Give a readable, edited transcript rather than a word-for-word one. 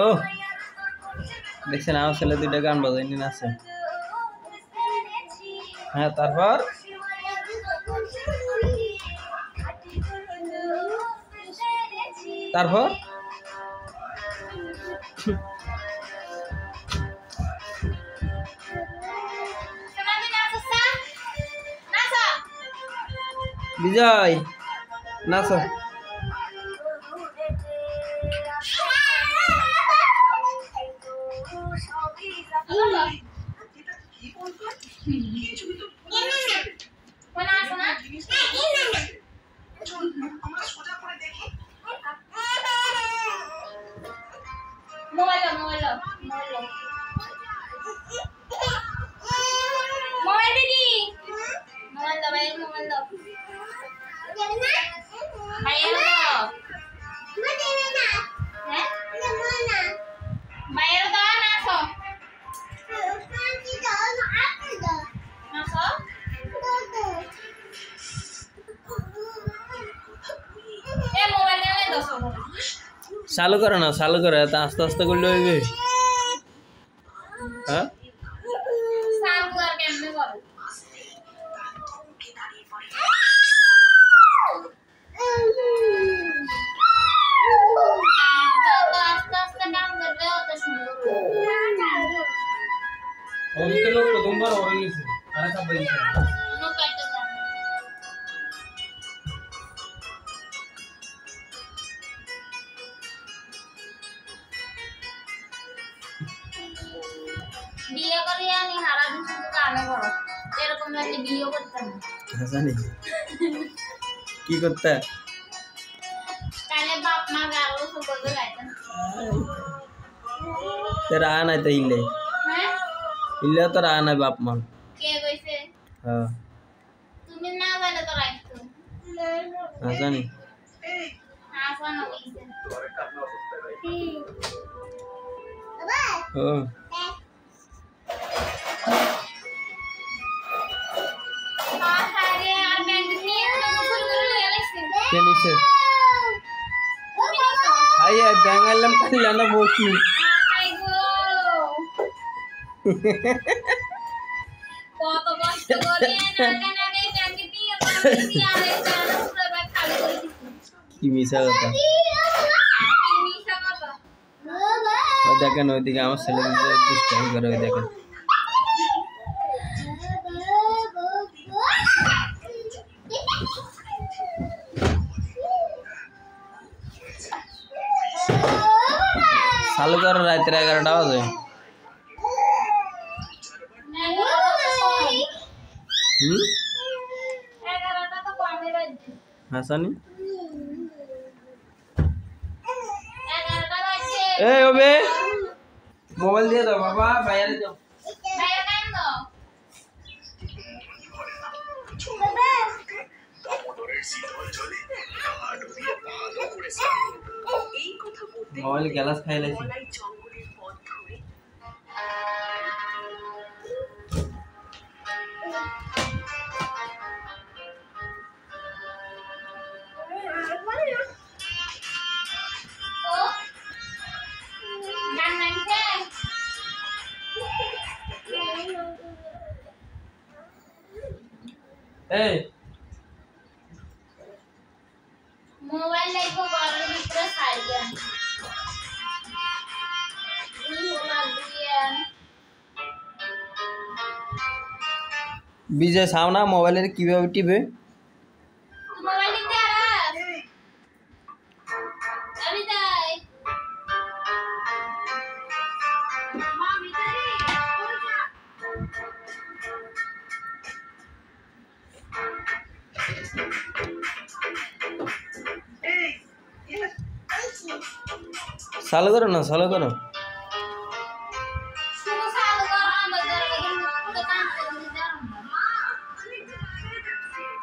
ও দেখছেন আমার ছেলে দুইটা গান বাজাইনি নাচে। হ্যাঁ তারপর তারপর বিজয় নাচো। চালু করো না, চালু করো, এত আস্তে আস্তে করলে হইবে। হ্যাঁ লোক প্রথমবার হয়ে গেছে আর একটা বলছে বিয়ে করিয়া নি হারা দিন শুধু কানে করো এরকম লাগলে বিয়ে করতে না জানি কি করতে তাহলে বাপ মা গালো সব করবে গাইতেন तेरा आना तो इल्ले हैं इल्ले तो आना बाप मां के কইছে हां তুমি না জানে তো রাখতো ऐसा नहीं আসা না কইছে हां আরে আর ব্যাংক নিয়ে নতুন করে লয়ে আইছে के नीचे हाय यार बैंगलम कल्याण बोची কত কষ্ট করে না না ব্যাংকে নিয়ে আর একটা পুরো ব্যাগ খালি করে দিছি কি মিছা কথা মিছা কথা ও দেখেন ওইদিকে আমার ছেলে দুষ্টামি করে ওই দেখেন চালু করো রাতের 11টা বাজে হাসানি ए ओबे मोबाइल দিয়ে দাও বাবা বাইরে যাও বাইরে কেন দাও মোবাইল গ্লাস খাই লাইছি এই মোবাইল লাইকো ঘরের ভিতরে সাইডেন বিজয় সামনা মোবাইলের কিভাবে টিপে মোবাইল নিতে আরাস আমি যাই মা ভিতরে চালু করো না, চালু করো।